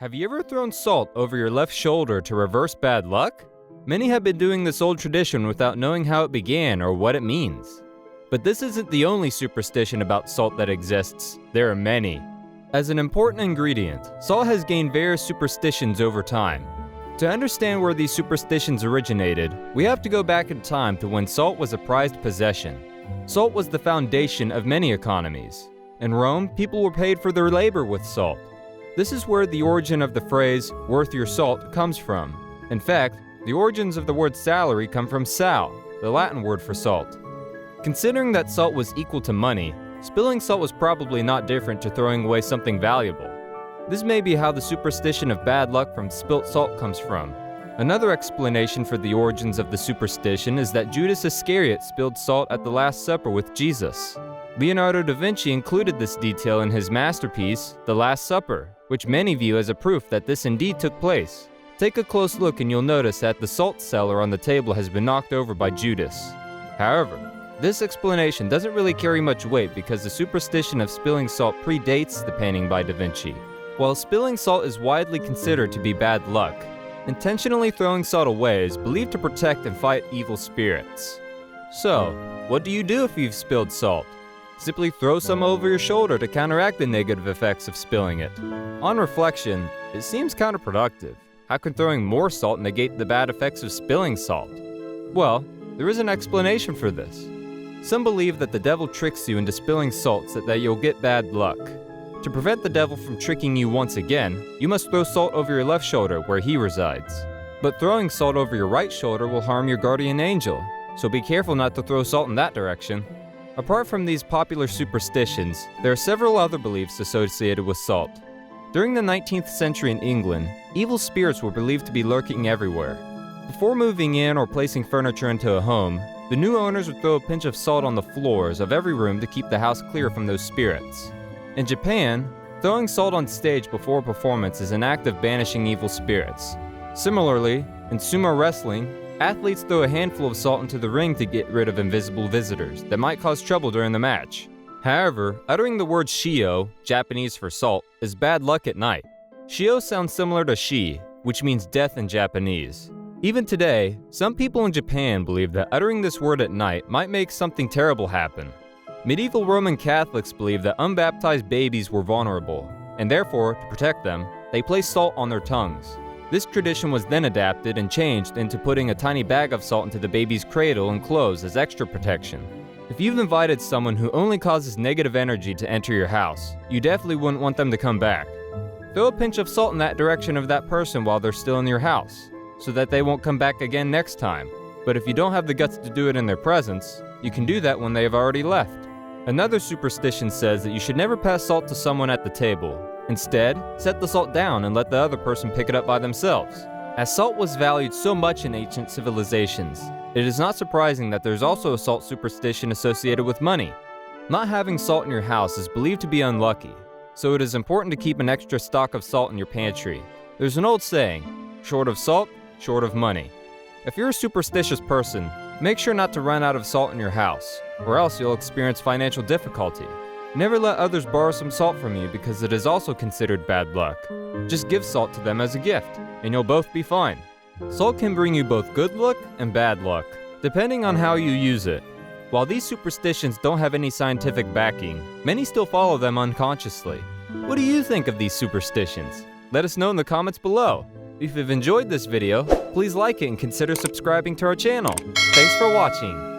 Have you ever thrown salt over your left shoulder to reverse bad luck? Many have been doing this old tradition without knowing how it began or what it means. But this isn't the only superstition about salt that exists. There are many. As an important ingredient, salt has gained various superstitions over time. To understand where these superstitions originated, we have to go back in time to when salt was a prized possession. Salt was the foundation of many economies. In Rome, people were paid for their labor with salt. This is where the origin of the phrase, "worth your salt," comes from. In fact, the origins of the word salary come from sal, the Latin word for salt. Considering that salt was equal to money, spilling salt was probably not different to throwing away something valuable. This may be how the superstition of bad luck from spilt salt comes from. Another explanation for the origins of the superstition is that Judas Iscariot spilled salt at the Last Supper with Jesus. Leonardo da Vinci included this detail in his masterpiece, The Last Supper, which many view as a proof that this indeed took place. Take a close look and you'll notice that the salt cellar on the table has been knocked over by Judas. However, this explanation doesn't really carry much weight because the superstition of spilling salt predates the painting by da Vinci. While spilling salt is widely considered to be bad luck, intentionally throwing salt away is believed to protect and fight evil spirits. So, what do you do if you've spilled salt? Simply throw some over your shoulder to counteract the negative effects of spilling it. On reflection, it seems counterproductive. How can throwing more salt negate the bad effects of spilling salt? Well, there is an explanation for this. Some believe that the devil tricks you into spilling salt so that you'll get bad luck. To prevent the devil from tricking you once again, you must throw salt over your left shoulder where he resides. But throwing salt over your right shoulder will harm your guardian angel, so be careful not to throw salt in that direction. Apart from these popular superstitions, there are several other beliefs associated with salt. During the 19th century in England, evil spirits were believed to be lurking everywhere. Before moving in or placing furniture into a home, the new owners would throw a pinch of salt on the floors of every room to keep the house clear from those spirits. In Japan, throwing salt on stage before a performance is an act of banishing evil spirits. Similarly, in sumo wrestling, athletes throw a handful of salt into the ring to get rid of invisible visitors that might cause trouble during the match. However, uttering the word shio, Japanese for salt, is bad luck at night. Shio sounds similar to shi, which means death in Japanese. Even today, some people in Japan believe that uttering this word at night might make something terrible happen. Medieval Roman Catholics believed that unbaptized babies were vulnerable, and therefore, to protect them, they placed salt on their tongues. This tradition was then adapted and changed into putting a tiny bag of salt into the baby's cradle and clothes as extra protection. If you've invited someone who only causes negative energy to enter your house, you definitely wouldn't want them to come back. Throw a pinch of salt in that direction of that person while they're still in your house, so that they won't come back again next time. But if you don't have the guts to do it in their presence, you can do that when they have already left. Another superstition says that you should never pass salt to someone at the table. Instead, set the salt down and let the other person pick it up by themselves. As salt was valued so much in ancient civilizations, it is not surprising that there's also a salt superstition associated with money. Not having salt in your house is believed to be unlucky, so it is important to keep an extra stock of salt in your pantry. There's an old saying, short of salt, short of money. If you're a superstitious person, make sure not to run out of salt in your house, or else you'll experience financial difficulty. Never let others borrow some salt from you because it is also considered bad luck. Just give salt to them as a gift, and you'll both be fine. Salt can bring you both good luck and bad luck, depending on how you use it. While these superstitions don't have any scientific backing, many still follow them unconsciously. What do you think of these superstitions? Let us know in the comments below. If you've enjoyed this video, please like it and consider subscribing to our channel. Thanks for watching.